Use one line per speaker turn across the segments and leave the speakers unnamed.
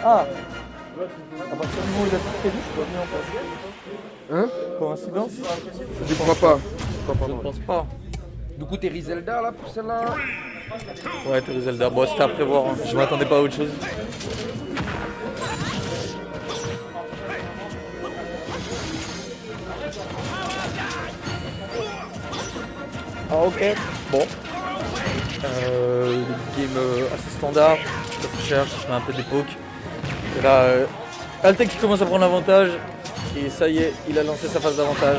Ah. À partir du moment où il a tout prévu, c'est pas venu en place.
Hein?
Coïncidence?
Je crois pas.
Je ne pense pas.
Du coup, t'es Zelda là pour celle-là?
Ouais, t'es Zelda. Bon, c'était à prévoir. Hein. Je m'attendais pas à autre chose. Ah, ok. Bon. Game assez standard. Je cherche, je fais un peu d'époque. Et là, Altec qui commence à prendre l'avantage. Et ça y est, il a lancé sa phase d'avantage.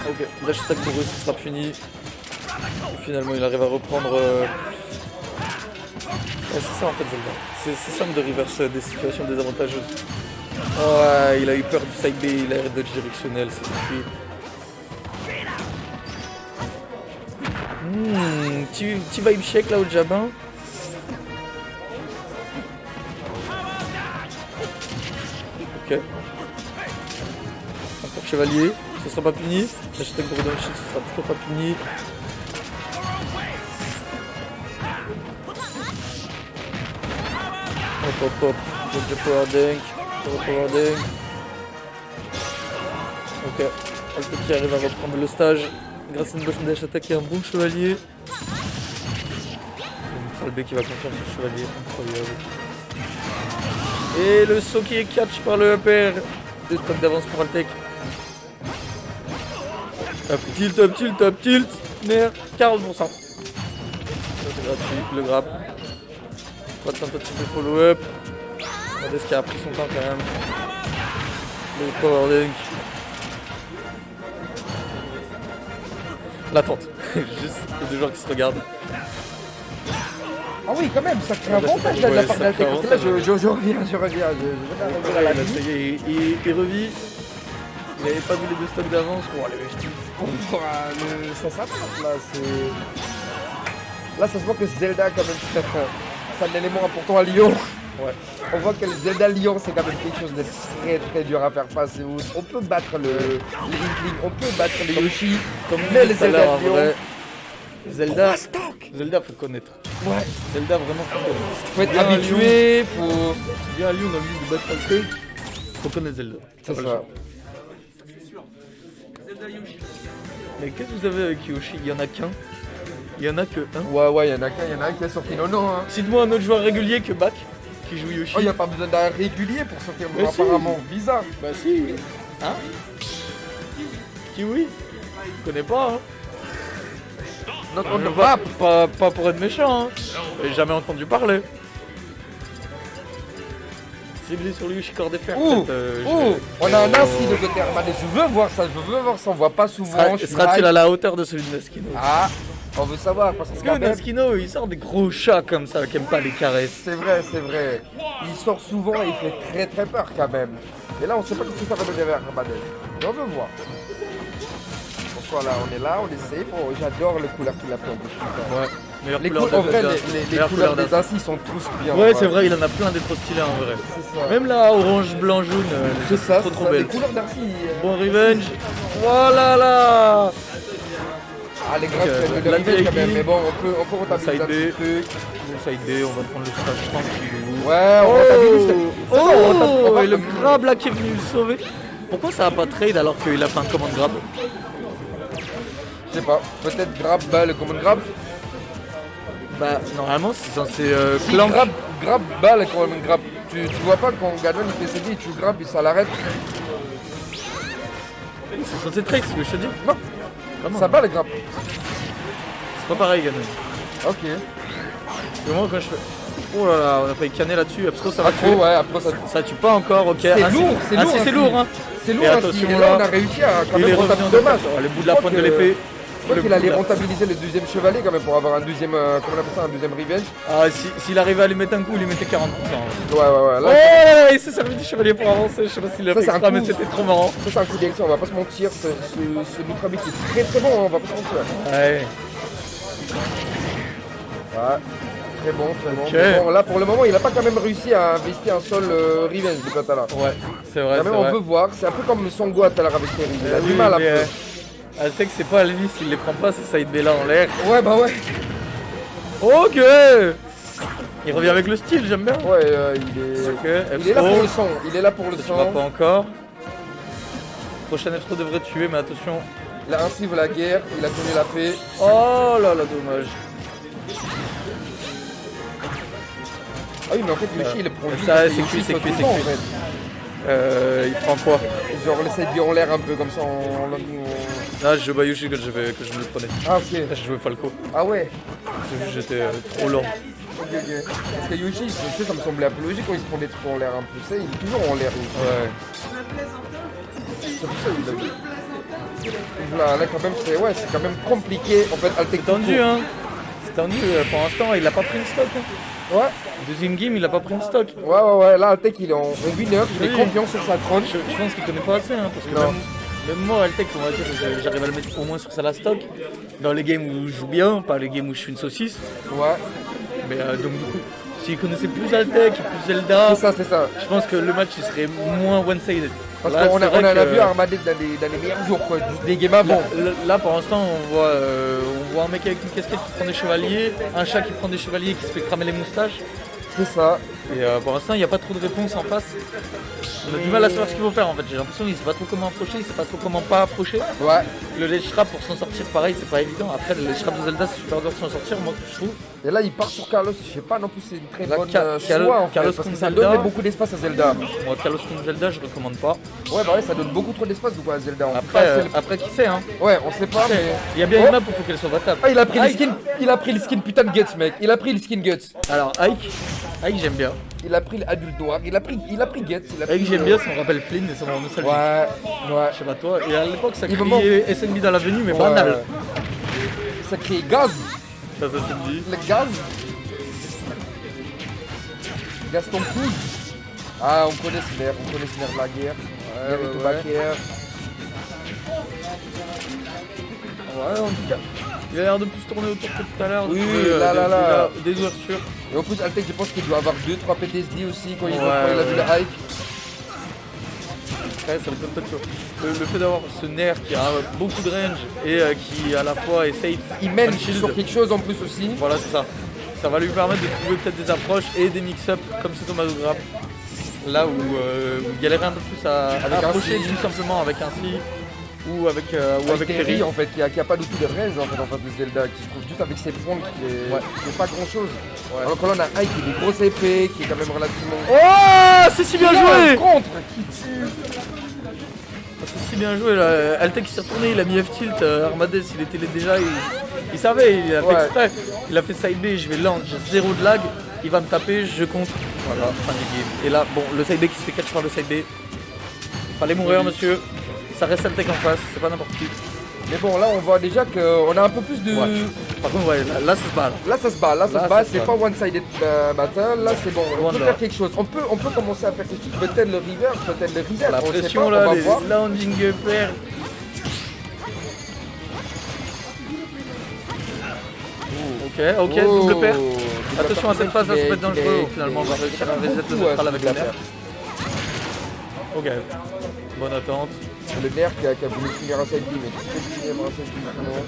Ok, dash attack pour eux, ce sera puni. Et finalement, il arrive à reprendre. Ouais, c'est ça en fait, Zelda. C'est simple de reverse des situations désavantageuses. Ouais, il a eu peur du side B, il a eu dodge directionnel, c'est écrit. Petit vibe shake là au jabin. Ok. Encore chevalier, ce sera pas puni. Hashtag pour redonner shield, ce sera toujours pas puni. Hop hop hop, dodge power dunk, power dunk. Ok, Alto qui arrive à reprendre le stage grâce à une bonne dash attack et un bon chevalier. B qui va confier sur le chevalier, incroyable. Et le saut qui est catch par le upper. Deux stocks d'avance pour Altec. Up tilt, up tilt, up tilt. Merde, 40%. C'est gratuit, le grab. Pas de tentative de follow-up. Regardez ce qui a pris son temps quand même. Le power dunk. L'attente. Juste les deux joueurs qui se regardent.
Ah oui, quand même, ça crée un avantage là de la part d'Altec. Parce que là, je reviens.
Il revit. Il n'avait pas vu les deux stocks d'avance. Oh, le FT.
Ça s'apporte là, c'est... Là, ça se voit que Zelda, quand même, c'est un élément important à Lyon.
Ouais.
On voit que le Zelda Lyon, c'est quand même quelque chose de très très dur à faire face. On peut battre les Inkling, on peut battre les Yoshi, mais les Zelda Lyon...
Zelda, faut connaître.
Ouais.
Zelda, vraiment, faut connaître.
Faut être habitué, faut...
Bien à Lyon, dans le monde de battre Altec, faut connaître Zelda.
C'est ça.
Mais qu'est-ce que vous avez avec Yoshi? Il y en a qu'un. Il y en a que un.
Ouais, il y en a qu'un qui est sorti Nono. Hein.
Cite-moi un autre joueur régulier que Bak qui joue Yoshi.
Oh, il n'y a pas besoin d'un régulier pour sortir
Mais
apparemment.
Si.
Bizarre.
Bah si. Hein? Kiwi? Je connais pas, hein. Pas pour être méchant, hein. J'ai jamais entendu parler. Ciblé sur le Yoshi corps des fers.
On a un ainsi de côté Armade. Je veux voir ça, on voit pas souvent.
Sera-t-il à la hauteur de celui de Neskino?
Ah, on veut savoir parce
Parce
que
que Neskino, il sort des gros chats comme ça qui aiment pas les caresses.
C'est vrai. Il sort souvent et il fait très très peur quand même. Et là, on sait pas ce que ça va donner vers Armade. Mais on veut voir. Voilà, on est safe. Oh, j'adore les couleurs qu'il a fait en plus.
Ouais.
Les couleurs des ainsi sont tous bien.
Ouais, c'est vrai, il en a plein des trop stylés en vrai. Même là, orange, blanc, jaune,
c'est ça,
trop belle.
Les couleurs d'Arcy.
Bon revenge. Voilà là.
Ah, les graphes, c'est le revenge quand même. Mais bon, on peut rentabiliser un petit peu.
Le side B, on va prendre le stage tranquille.
Ouais, on rentabilise.
Oh, et le grab là qui est venu le sauver. Pourquoi ça a pas trade alors qu'il a fait un command grab?
Je sais pas, peut-être grab, le command grab.
Bah normalement c'est censé
si grab, le command grab. Tu vois pas quand Ganon il fait ses billes, tu grab et ça l'arrête.
C'est censé trade ce que je te dis.
Non, comment ça bat le grab.
C'est pas pareil Ganon.
Ok.
Parce que moi quand je fais... Oh là là, on a failli canner là-dessus, après ça va
tuer. Ouais, après
ça tue pas encore, ok.
C'est lourd, c'est lourd.
C'est lourd, hein.
C'est lourd, attention là, on a réussi à quand même rentabiliser dommage.
Le bout de la pointe de l'épée.
Je crois qu'il allait rentabiliser le deuxième chevalier quand même pour avoir un deuxième, comment on appelle ça, un deuxième revenge.
Ah, s'il arrivait à lui mettre un coup, il lui mettait 40%.
Ouais.
Là, il s'est servi du chevalier pour avancer, je sais pas s'il l'a fait exprès, mais c'était trop marrant.
Ça c'est un coup d'élection, on va pas se mentir, ce Nutrabit est très très bon, on va pas se mentir.
Ouais.
Très bon. Okay. Bon, là pour le moment il a pas quand même réussi à investir un seul revenge du Katala.
Ouais, c'est vrai.
Quand même on veut voir, c'est un peu comme Songo tout à l'heure avec Terry, il a du mal un peu.
Altec c'est pas Alvis, il les prend pas, c'est Side B là en l'air.
Ouais, bah ouais.
Ok. Il revient avec le style, j'aime bien.
Ouais, il est là pour le son. Il est là pour le
Ça, tu vois
son.
pas encore. Prochain F3 devrait tuer, mais attention.
Il a ainsi la guerre, il a connu la paix.
Oh là là, dommage.
Ah oui, mais en fait, Yoshi, il prend vite.
Ça,
parce que
c'est
Yoshi,
cuit, c'est
saute
cuit,
tout
c'est
le temps,
cuit.
en fait.
Il prend quoi?
Genre, le side en l'air un peu comme ça.
Ah, je joue Bayushi que je me le prenais.
Ah, ok.
Là, je jouais Falco.
Ah ouais.
J'étais trop lent.
Ok, ok. Parce que Yoshi, tu sais, ça me semblait un peu logique quand il se prend des trucs en l'air un peu. Tu sais, il est toujours en l'air.
Ouais.
C'est pour ça qu'il l'a dit. Là, quand même, c'est quand même compliqué. En fait, Altec
C'est tendu, hein. C'est tendu. Pour l'instant, il a pas pris une stock. Hein.
Ouais.
Deuxième game, il a pas pris une stock.
Ouais. Là, Altec, il est en winner. Il est
Oui.
confiant sur sa crunch.
Je pense qu'il connaît pas assez, hein, parce que
Non.
même moi, Altec, on va dire, j'arrive à le mettre au moins sur sa last stock. Dans les games où je joue bien, pas les games où je suis une saucisse.
Ouais.
Mais donc, du coup, s'il connaissait plus Altec, plus Zelda,
C'est ça.
je pense que le match il serait moins one-sided.
Parce
Là,
qu'on
c'est
a
vrai que-
vu Armadé dans les meilleurs jours, quoi. Des games avant.
Là, pour l'instant, on voit un mec avec une casquette qui prend des chevaliers, un chat qui prend des chevaliers qui se fait cramer les moustaches.
C'est ça.
Et pour l'instant, il n'y a pas trop de réponses en face. On a du mal à savoir ce qu'il faut faire en fait. J'ai l'impression qu'il sait pas trop comment approcher, il sait pas trop comment pas approcher.
Ouais.
Le ledge trap pour s'en sortir, pareil, c'est pas évident. Après, le ledge trap de Zelda, c'est super dur de s'en sortir, moi je trouve.
Et là, il part sur Carlos. Je sais pas non plus, c'est une très
Là,
bonne
Carlos
choix en fait.
contre
Parce que ça
Zelda.
donne beaucoup d'espace à Zelda.
Moi, Carlos contre Zelda, je recommande pas.
Ouais, bah ouais, ça donne beaucoup trop d'espace du coup à Zelda. On peut
Après,
pas, c'est le-
après qui sait, hein.
Ouais, on sait pas, mais.
Il y a bien
Oh.
une map où il faut qu'elle soit battable.
Ah, il a pris le
Ike.
skin. Il a pris le skin putain de Guts, mec. Il a pris le skin Guts.
Alors, Ike, j'aime bien.
Il a pris l'adulte noir. Il a pris Guts. Il a pris
Ike, j'aime bien, ça me rappelle Flynn et ça me nostalgie.
Ouais.
Je sais pas toi, et à l'époque ça
Il me
criait SNB dans l'avenue, mais banal.
Ça crée gaz.
Ça SNB.
Le gaz. Gaston Couille. Ah, on connaît ce nerf de la guerre. Guerre et tout backer.
Ouais, en tout cas, il a l'air de plus tourner autour que tout à l'heure.
Oui,
de-
là.
Des ouvertures.
Et en plus, Altec, je pense qu'il doit avoir 2-3 PTSD aussi quand il
Ouais,
a vu le hike.
Après, ça me donne pas de choix. Le fait d'avoir ce nerf qui a beaucoup de range et qui à la fois est safe,
Il mène
on shield,
sur quelque chose en plus aussi.
voilà, c'est ça. Ça va lui permettre de trouver peut-être des approches et des mix-up comme ce Thomas Grab. Là où il galérait un peu plus à
Avec un
approcher
si.
tout simplement avec un si ou avec
Terry
Terry.
en fait, qui a pas du tout de range en fait en face de Zelda, qui se trouve juste avec ses points qui fait pas grand chose. Alors que là on a Ike qui a des grosses épées, qui est quand même relativement.
Oh, c'est si bien joué!
Contre
C'est si bien joué là. Altec s'est retourné, il a mis F-tilt, Armades il était déjà, il savait, il a fait
Ouais.
exprès. Il a fait side B, je vais land, j'ai 0 de lag, il va me taper, je compte. Voilà, fin du game. Et là, bon, le side B qui se fait catch par le side B. Fallait mourir monsieur. Ça reste Altec en face, c'est pas n'importe qui.
Mais bon, là on voit déjà qu'on a un peu plus de.
Ouais. Par contre, ouais, là ça se bat.
Là ça se bat,
Là, ça se
c'est
bat.
pas one-sided battle, là c'est bon, on
Loin
peut
de
faire
là.
quelque chose, on peut commencer à faire quelque chose, peut-être le reverse, peut-être le reset,
La
on sait
pression
pas,
là,
on va
les
voir.
landing upper. Ok,
Oh,
double paire.
double
Attention à
paire,
cette phase, ça
qui
peut
est-
être dangereux.
qui est-
Finalement, on va réussir à reset le
beaucoup,
neutral
ce
avec
double
le nerf.
paire.
Ok, bonne attente.
Le nerf qui a voulu finir un side B, mais qui peut finir un side B finalement.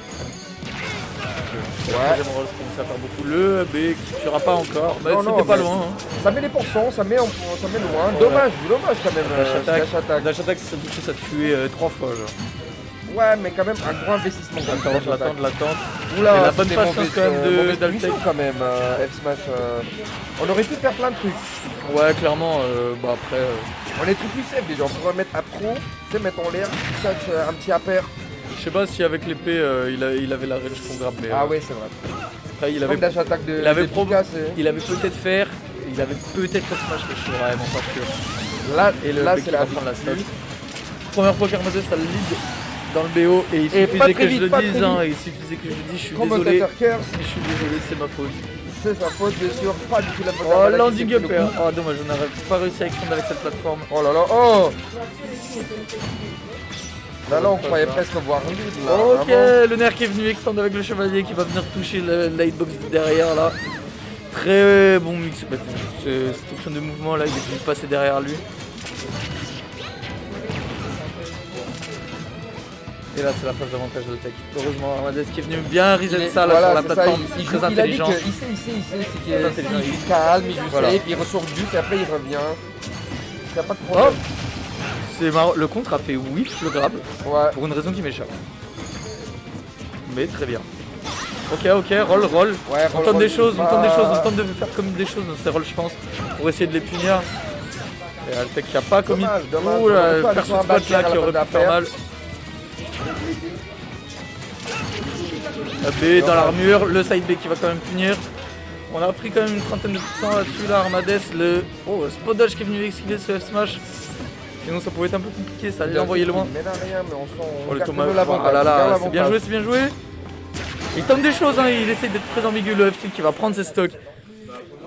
Ouais. Deuxième rôle, ça commence à faire beaucoup. Le B qui tuera pas encore, mais
Non, non,
c'était pas
mais-
loin. Hein.
Ça met les pourcents, ça met loin.
Ouais.
Dommage quand même.
Dash attack.
Dash
Dash attack, si ça touchait, ça tuait 3 fois. Genre.
attack. Ouais, mais quand même un gros investissement. quand même, dash attack.
L'attente.
Oula,
Et la bonne
c'était
patience quand même de
mauvaise
d'Altec.
position quand même, F-Smash. On aurait pu faire plein de trucs.
Ouais, clairement, bah après.
On est plus safe déjà, on pourrait mettre à pro, tu sais, mettre en l'air, un petit appair.
Je sais pas si avec l'épée il avait la range pour grab, mais
Ah ouais, c'est vrai.
après il
Comme
avait,
dash attack de
il avait
Pika, c'est-
il avait peut-être faire, il avait peut-être fait smash, mais je suis vraiment pas sûr.
Là,
Et le
là
mec
c'est
qui
la
va prendre la
victoire.
stock. Première fois qu'Armades ça le lead dans le BO et il
Et
suffisait
pas
que
très
je le
vite, pas
dise,
très
hein,
vite.
et il suffisait que je le dise, je suis désolé.
Commentateur Curse,
Je suis désolé, c'est ma faute.
c'est sa faute bien sûr, pas du tout la faute.
Oh,
d'Armada qui
landing
s'est pris
upper.
le coup.
Oh, dommage, on n'aurait pas réussi à extendre avec cette plateforme.
Oh là là, oh Là on croyait presque voir un lead là.
Ok,
vraiment.
le nerf qui est venu extendre avec le chevalier qui va venir toucher la hitbox derrière là. Très bon mix. Bah, cette option de mouvement là, il est venu passer derrière lui. Et là, c'est la phase d'avantage de tech. Heureusement, Armadès qui est venu bien reset ça là,
voilà,
sur la
c'est ça,
plateforme.
il
Très
a dit
intelligent.
qu'il sait, c'est qu'il
intelligent.
il calme, il joue
Voilà.
safe, il ressort du et après il revient. Il n'y a pas de problème.
C'est marrant, le contre a fait whiff le grab
Ouais.
pour une raison qui m'échappe. Mais très bien. Ok, roll.
Ouais,
On tente des choses, on tente de faire comme des choses dans ces rolls, je pense, pour essayer de les punir. Et Altec qui a pas commis.
Dommage.
Ouh là,
On aurait pu
faire
aller sur un
ce spot là
backer à
qui
la
aurait
place
pu faire mal. La B dans l'armure, le side B qui va quand même punir. On a pris quand même une trentaine de pourcents là-dessus là, Armadès, le spot dodge qui est venu esquiver ce F smash. Sinon ça pouvait être un peu compliqué, ça allait l'envoyer loin.
Mais là rien, mais on sent.
Oh le
garde
Thomas,
l'avantage,
ah là
on garde
là, c'est bien
l'avantage.
joué. Il tente des choses, hein, il essaie d'être très ambigu, le FT qui va prendre ses stocks.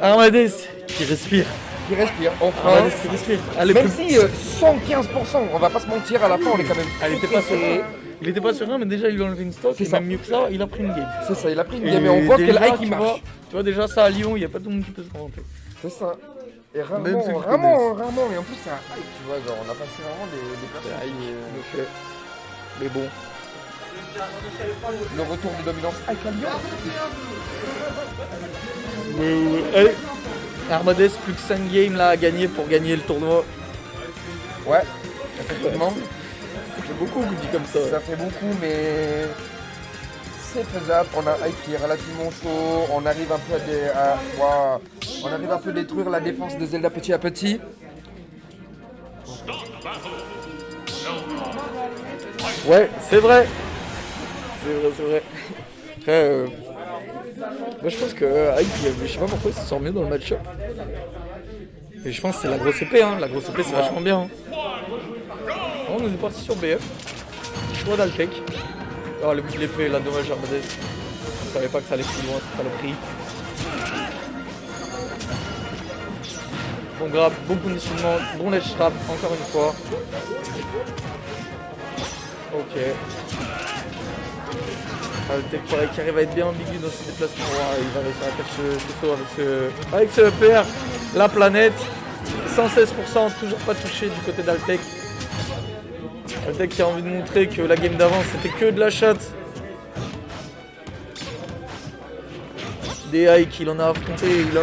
Armadès qui respire.
Qui respire, enfin.
Armadès qui respire. Allez,
Même si 115%, on va pas se mentir, à la fin on est quand même.
Elle était pas serein. Il était pas serein, mais déjà il lui a enlevé une stock.
C'est
Et
ça.
même mieux que ça, il a pris une game.
C'est ça, il a pris une
Et
game et on voit que le
déjà,
high qui
tu
marche.
vois, tu vois déjà ça à Lyon, il n'y a pas tout le monde qui peut se inventer.
C'est ça. Et
Même ceux qui
rarement, et en plus c'est un high, tu vois, genre on a passé vraiment des petits high.
Le fait. Mais bon.
Le retour de dominance high à Lyon.
Allez. Armadès, plus que 5 games là à gagner pour gagner le tournoi.
Ouais, effectivement.
Ça fait beaucoup dit comme ça.
Ça fait beaucoup, mais c'est faisable. On a un high qui est relativement chaud. On arrive un peu waouh. On arrive un peu à détruire la défense de Zelda petit à petit.
Ouais, c'est vrai. C'est vrai. Après, moi je pense que Ike, je sais pas pourquoi il se sort mieux dans le match-up. Et je pense que c'est la grosse épée, hein. La grosse épée c'est vachement bien. Hein. On est parti sur BF. Choix d'Altec. Oh l'épée là, dommage Armadès. Je savais pas que ça allait plus loin, ça l'a pris. Bon grab, bon conditionnement, bon ledge trap, encore une fois. Ok. Altec pareil qui arrive à être bien ambigu dans ses déplacements. Ouais, il va réussir à faire ce saut avec ce EPR. La planète. 116%, toujours pas touché du côté d'Altec. Altec qui a envie de montrer que la game d'avant c'était que de la chatte. Des hikes, il en a affronté, il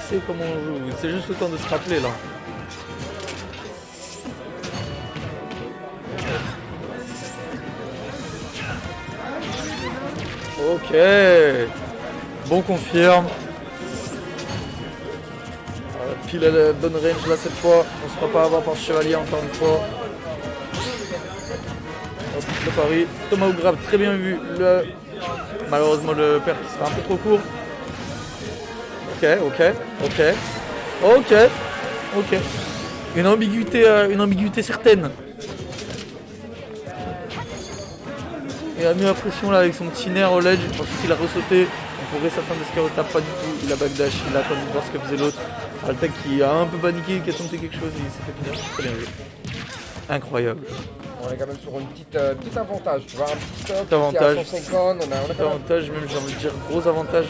sait comment on joue. C'est juste le temps de se rappeler là. Ok, bon confirme. Pile à la bonne range là cette fois. On se fera pas avoir par chevalier encore une fois. Hop, le pari. Tomahawk grab très bien vu. Malheureusement le père qui sera un peu trop court. Ok. Une ambiguïté certaine. Il a mis la pression là avec son petit nerf au ledge. Ensuite il a ressauté. On pourrait s'attendre à ce qu'il retape pas du tout. Il a backdash, il a attendu de voir ce que faisait l'autre. Altec qui a un peu paniqué, qui a tenté quelque chose et il s'est fait finir. Très bien joué. Incroyable.
On est quand même sur une petite avantage, tu vois, un petit stop.
Petit avantage.
À 150, on a quand même...
Avantage, même j'ai envie de dire gros avantage.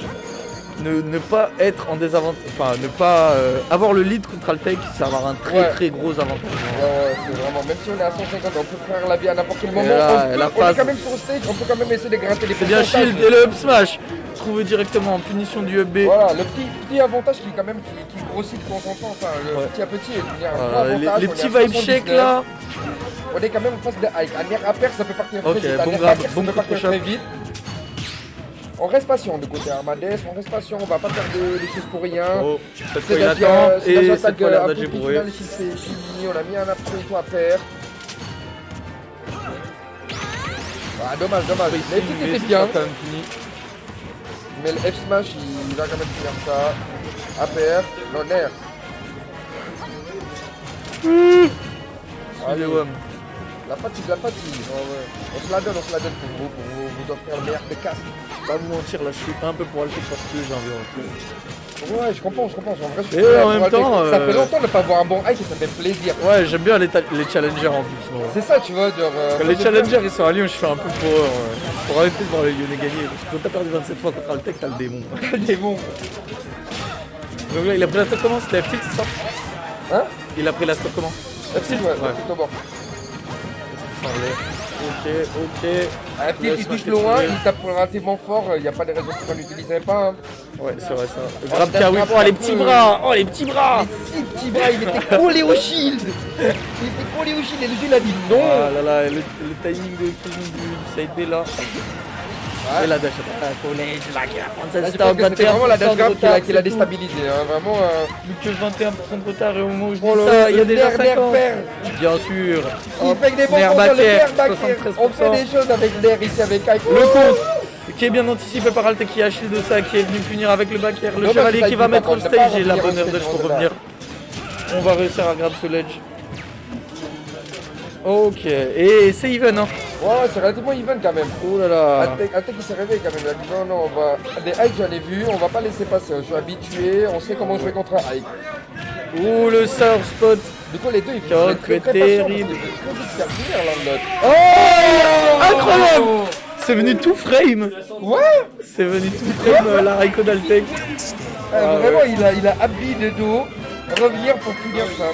Ne pas être en désavantage, enfin ne pas avoir le lead contre Altec, c'est avoir un très gros avantage.
Ouais, c'est vraiment, même si on est à 150, on peut faire la vie à n'importe quel moment.
Là,
on est quand même sur le stage, on peut quand même essayer de gratter les
C'est bien
pourcentages.
shield et le up smash. Trouvé directement en punition du up B.
Voilà, le petit avantage qui quand même qui grossit de temps en temps, enfin le petit à petit, il y a un gros avantage.
Les petits vibe shake là.
On est quand même en face de hike. Un air impair, ça peut partir très
Ok,
vite.
bon
Un
grab,
air
bon
ça peut partir
contre
très vite. On reste patient de côté Armadès, on reste patient, on va pas faire des choses pour rien.
Oh, cette fois
C'est
il
la
attend et
j'attaque
cette fois l'air
un peu
d'agir
plus
bourré.
final, ici c'est fini, on a mis un absoluto à pair. Ah dommage, mais tout était bien.
Quand même fini.
Mais le F smash il va quand même finir ça. À pair, l'honneur.
Allez, ouais.
La fatigue. On se la donne pour vous offrir le meilleur des casques.
Pas vous mentir, là je suis un peu pour Altec parce que j'ai envie de rentrer.
Ouais, je comprends. En vrai, je suis
Et
prêt
en
à
même
pouvoir
temps,
le faire. Ça fait longtemps de ne pas voir un bon hike et ça fait plaisir.
Ouais, j'aime bien les challengers en plus. Moi.
C'est ça, tu vois, genre...
Quand les challengers ils sont à Lyon, je fais un peu pour eux. Pour arrêter de voir les Lyonnais gagner. Parce que quand t'as perdu 27 fois contre Altec, t'as le démon.
des bons.
Donc là, il a pris la stock comment? C'était F-tilt, c'est ça?
Hein?
Il a pris la stock comment?
F-tilt, ouais, F-tilt au bord.
ok.
Un pied qui touche loin, il tape relativement fort, il n'y a pas de raison pour qu'on l'utiliserait pas. Hein.
Ouais, c'est vrai ça. Le grab qui arrive. Oh les petits bras. Oh les petits bras.
Les 6 petits bras, il était collé au shield. Il était collé au shield et le jeu il a dit non.
Ah là là, le timing de fusion du side B là. Et la dash attack collège là qui va prendre sa
Là, je pense que c'était vraiment la dash grab qui l'a déstabilisé. Hein. Vraiment.
Plus que 21% de retard et au moment où je dis
Oh là
ça,
là,
il y a déjà
l'air
50.
faire.
Bien sûr.
Il fait que des bons
Nair
comptes sur le
backer,
l'air backer.
73%.
On fait des choses avec l'air ici avec Kai.
Le compte qui est bien anticipé par Altek qui a shield de ça, qui est venu punir avec le back air. Le
Non,
chevalier
mais
qui
ça,
va
il
mettre
peut
le
pas
stage et la
revenir
bonne
au
heure
stage
dodge pour
de là.
revenir. On va réussir à grab ce ledge. Ok, et c'est even hein.
Ouais, c'est relativement even quand même.
Oh là là.
Altek il s'est réveillé quand même. Il a dit non, on va. Des hikes j'en ai vu, on va pas laisser passer. Je suis habitué, on sait comment jouer contre un hike.
Oh le surf spot.
Du coup, les deux ils
Oh,
font très
que
patients.
terrible.
Très vite faire finir l'un de l'autre.
Oh incroyable. C'est venu tout frame.
Ouais!
C'est venu tout frame la Raiko d'Altek.
Vraiment, il a habillé de dos, revenir pour finir ça.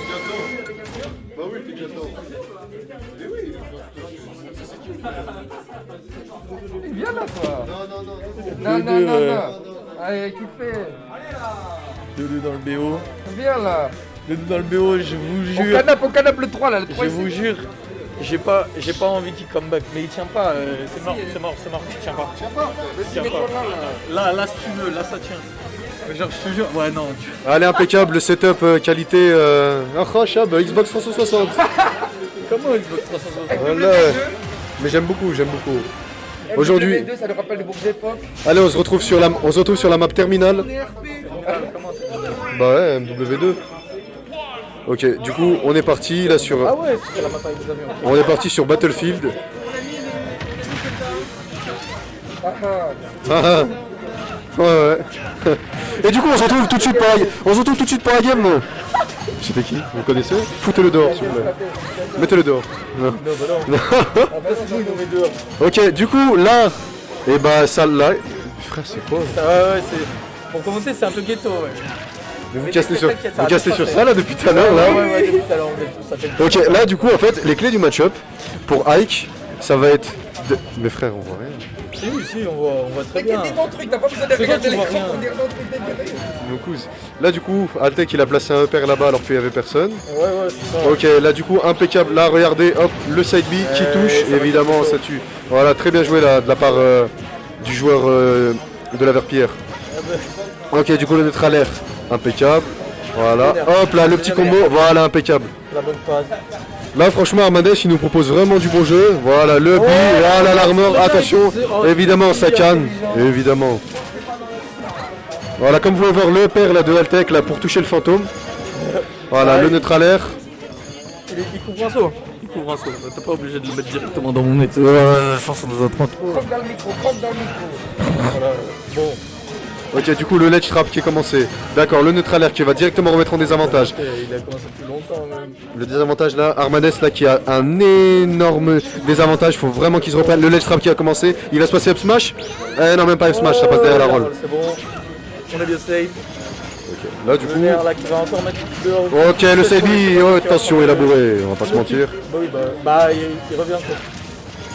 Viens là, toi! Non. Allez, qui fait?
2-2 dans le BO.
Viens là!
2-2 dans le BO, je vous jure.
On canap le 3 là, le 3
Je vous jure. J'ai pas envie qu'il come back, mais il tient pas, c'est mort, il tient pas.
Tiens pas,
Tiens
vas-y,
pas.
mets-toi là.
Là si tu veux, là ça tient. Mais genre je te jure, ouais non.
Allez, impeccable, le setup qualité incroyable, Xbox 360.
Comment Xbox 360?
Voilà. Mais j'aime beaucoup. Aujourd'hui,
MW2, ça nous rappelle de bons époques.
allez, on se retrouve sur la map terminale. Bah ouais, MW2. Ok, du coup, on est parti là sur.
Ah ouais, c'est la map avec des avions.
On est parti sur Battlefield.
Ah ah.
Ah, ah. Ouais. Et du coup, on se retrouve tout de suite pour la game. C'était qui? Vous connaissez? Foutez-le dehors, s'il vous plaît. Mettez-le dehors. Non.
Ah bah c'est nous, on est dehors.
Ok, du coup, là, et bah ça là. Frère, c'est quoi?
Ouais, c'est. Pour commenter, c'est un peu ghetto, ouais.
Mais vous
Mais
castez sur,
t'inquiète, ça
vous
va
castez
tout
sur
passer.
ça là depuis tout à l'heure là.
Ouais, depuis tout à l'heure, ça fait.
Ok, là du coup en fait les clés du match-up pour Ike, ça va être. Mes frères, on voit rien.
Si, on voit très bien.
T'inquiète, ton truc, t'as pas besoin de
C'est
regarder
toi qui vois
l'écran
rien.
pour dire non, truc, t'inquiète.
Nos couses. Là du coup, Altek il a placé un pair là-bas alors qu'il n'y avait personne.
Ouais, c'est ça.
Ok, là du coup impeccable. Là regardez, hop, le side B qui touche,
ça va
évidemment
être
ça tue. Voilà, très bien joué là de la part du joueur de la Verpillière. Ok, du coup le neutral air, impeccable. Voilà, hop là le petit combo, voilà impeccable.
La bonne phase.
Là franchement Armades il nous propose vraiment du bon jeu. Voilà le B, voilà l'armor, attention, évidemment ça canne, évidemment. Voilà comme vous pouvez voir le pair là de Altek là pour toucher le fantôme. Voilà le neutral air.
Il couvre un saut. T'es pas obligé de le mettre directement dans mon nez. Je pense qu'on doit être
Croque dans le micro, croque dans le micro.
Voilà. Bon.
Ok, du coup le ledge trap qui est commencé. D'accord, le neutral air qui va directement remettre en désavantage.
Il a commencé depuis longtemps même.
Le désavantage là, Armades là qui a un énorme désavantage, faut vraiment qu'il se reprenne. Le ledge trap qui a commencé, il va se passer up smash. Non, même pas up smash, ça passe derrière la roll.
C'est bon. On est bien safe.
Là du
Le
coup.
nerf là qui va encore mettre dehors.
Ok, le Sebi, oh, attention, il a bourré, on va pas se mentir.
Bah oui, il revient quoi.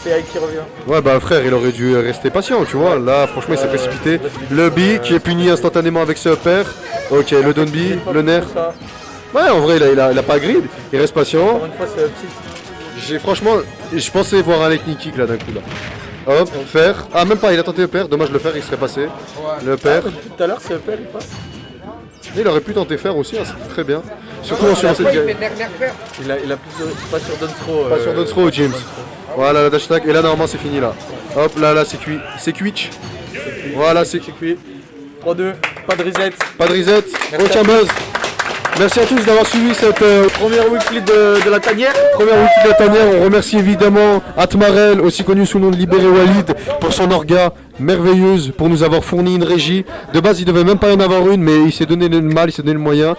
C'est Ike qui revient.
Ouais, bah frère, il aurait dû rester patient, tu vois. Là, franchement, il s'est précipité. Le B qui est puni instantanément avec ce upper. Ok, le down B, le nerf.
Ça.
Ouais, en vrai, il a pas grid, il reste patient.
Encore une fois, c'est petit.
Franchement, je pensais voir un lightning kick là d'un coup là. Hop, faire. Ah, même pas, il a tenté le pair, dommage le faire, il serait passé. Le pair.
Tout à l'heure, c'est Upper, il passe.
Il aurait pu tenter faire aussi, hein, c'était très bien. Surtout en sur
Après,
cette
il
game.
fait nerf faire.
Il a plus de. Pas sur Dunstro.
Pas sur Dunstro, James. Voilà, la dash attack. Et là, normalement, c'est fini là. Hop, là, c'est cuit. C'est cuit. Voilà, c'est
cuit. 3-2, pas de reset.
Pas de reset, aucun buzz. Merci à tous d'avoir suivi cette
Première weekly de la tanière.
première week de la tanière. On remercie évidemment Atmarel, aussi connu sous le nom de Libéré Walid, pour son orga merveilleuse, pour nous avoir fourni une régie. De base, il devait même pas y en avoir une, mais il s'est donné le mal, il s'est donné le moyen.